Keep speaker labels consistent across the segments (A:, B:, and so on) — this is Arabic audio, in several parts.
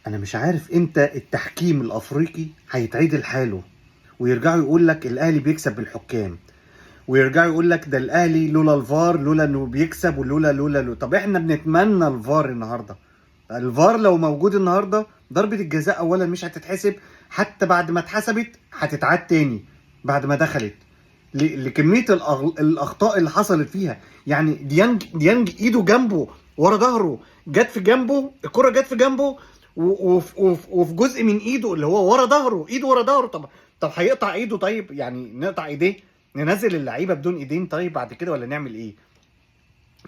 A: انا مش عارف امتى التحكيم الافريقي هيتعدل حاله، ويرجعوا يقول لك الاهلي بيكسب بالحكام، ويرجعوا يقول لك ده الاهلي لولا الفار، لولا انه بيكسب، ولولا. طب احنا بنتمنى الفار النهارده. الفار لو موجود النهارده ضربة الجزاء اولا مش هتتحسب، حتى بعد ما اتحسبت هتتعاد تاني بعد ما دخلت لكمية الاخطاء اللي حصلت فيها. يعني ديانج ايده جنبه ورا ظهره، جت في جنبه الكرة، جت في جنبه وفي جزء من ايده اللي هو ورا ظهره، ايده ورا ظهره. طب هيقطع ايده؟ طيب يعني نقطع ايديه، ننزل اللعيبه بدون ايدين طيب بعد كده، ولا نعمل ايه؟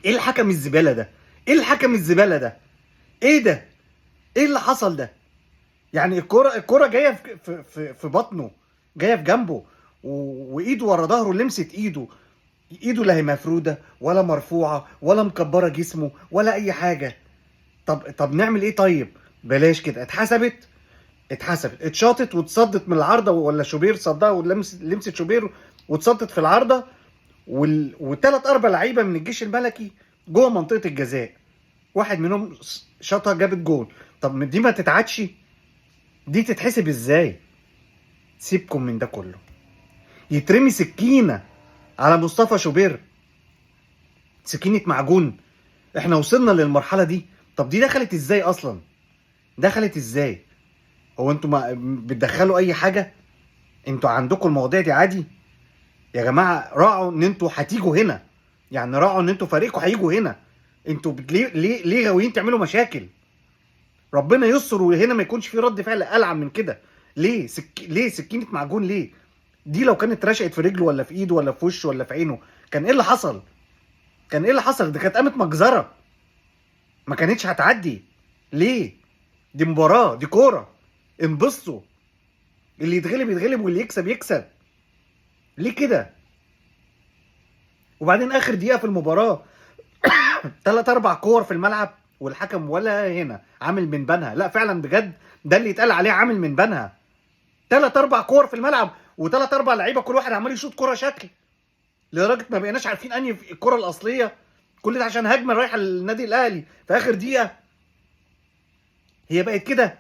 A: ايه الحكم الزباله ده؟ ايه الحكم الزباله ده؟ ايه ده؟ ايه اللي حصل ده؟ يعني الكرة جايه في بطنه، جايه في جنبه، وايده ورا ظهره لمست ايده. ايده لا هي مفروده ولا مرفوعه ولا مكبره جسمه ولا اي حاجه. طب نعمل ايه طيب؟ بلاش كده. اتحسبت اتشاطت واتصدت من العارضه، ولا شوبير صدها ولمست شوبير واتصدت في العارضه، والثلاث اربع لعيبه من الجيش الملكي جوه منطقه الجزاء، واحد منهم شاطها جابت جول. طب دي ما تتعادش؟ دي تتحسب ازاي؟ سيبكم من ده كله. يترمي سكينه على مصطفى شوبير، سكينه معجون. احنا وصلنا للمرحله دي؟ طب دي دخلت ازاي اصلا؟ دخلت ازاي؟ هو انتوا ما بتدخلوا اي حاجه؟ انتوا عندكم المواضيع دي عادي يا جماعه؟ راعوا ان انتوا هتيجوا هنا، يعني راعوا ان انتوا فريقكم هيجوا هنا. انتوا ليه غاويين تعملوا مشاكل؟ ربنا يستر وهنا ما يكونش في رد فعل ألعن من كده. ليه سكينه معجون ليه؟ دي لو كانت رشقت في رجله ولا في ايده ولا في وشه ولا في عينه، كان ايه اللي حصل؟ كان ايه اللي حصل؟ دي كانت قامت مجزره، ما كانتش هتعدي. ليه؟ دي مباراه، دي كوره، انبسطوا. اللي يتغلب يتغلب واللي يكسب يكسب. ليه كده؟ وبعدين اخر دقيقه في المباراه 3 4 كور في الملعب، والحكم ولا هنا عامل من بنها. لا فعلا بجد ده اللي يتقال عليه عامل من بنها. 3 4 كور في الملعب وثلاث اربع لعيبه كل واحد عمال يشوط كوره شكل، لدرجه ما بقيناش عارفين انهي الكوره الاصليه. كل ده عشان هجمه رايحه للنادي الاهلي في اخر دقيقه. هي بقت كده.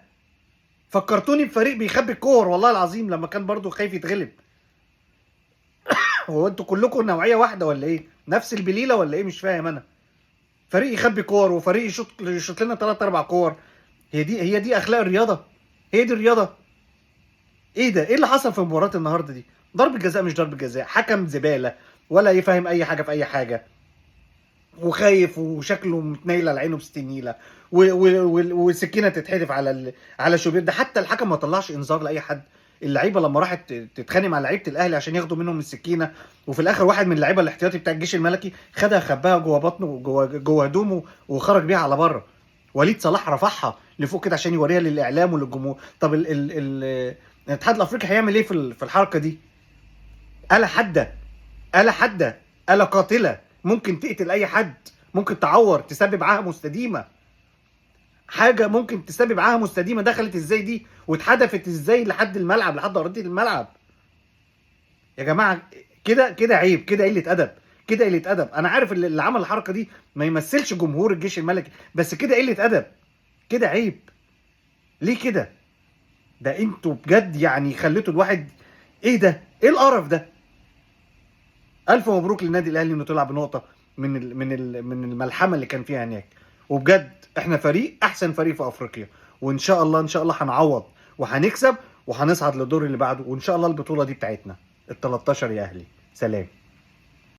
A: فكرتوني بفريق بيخبي الكور والله العظيم لما كان برضو خايف يتغلب. هو انتوا كلكم نوعيه واحده ولا ايه؟ نفس البليله ولا ايه؟ مش فاهم انا. فريق يخبي كور وفريق يشوط لنا 3 4 كور. هي دي اخلاق الرياضه؟ هي دي الرياضه؟ ايه ده؟ ايه اللي حصل في مباراه النهارده دي؟ ضرب جزاء مش ضرب جزاء، حكم زباله ولا يفهم اي حاجه في اي حاجه، وخايف وشكله متنيل على عينه ب60 نيله، والسكينه تتحدف على شوبير ده. حتى الحكم ما طلعش انذار لاي حد. اللعيبه لما راحت تتخانق مع لعيبه الاهلي عشان ياخدوا منهم السكينه، وفي الاخر واحد من اللعيبه الاحتياطي بتاع الجيش الملكي خدها خباها جوه بطنه جوه هدومه وخرج بيها على بره. وليد صلاح رفعها لفوق كده عشان يوريها للاعلام وللجمهور. طب الاتحاد الافريقي هيعمل ايه في الحركه دي؟ آلة حادة، آلة حادة، آلة قاتلة، ممكن تقتل أي حد، ممكن تعور، تسبب عاهة مستديمة. حاجة ممكن تسبب عاهة مستديمة دخلت ازاي دي؟ واتحدفت ازاي لحد الملعب، لحد أرضية الملعب؟ يا جماعة كده عيب، كده قلة أدب، كده قلة أدب. أنا عارف اللي عمل الحركة دي ما يمثلش جمهور الجيش الملكي، بس كده قلة أدب، كده عيب. ليه كده؟ ده انتوا بجد يعني خليتوا الواحد. ايه ده؟ ايه القرف ده؟ الف مبروك للنادي الاهلي انه طلع بنقطه من الملحمه اللي كان فيها هناك. وبجد احنا فريق، احسن فريق في افريقيا، وان شاء الله ان شاء الله هنعوض وهنكسب وهنصعد للدور اللي بعده، وان شاء الله البطوله دي بتاعتنا ال 13 يا اهلي. سلام.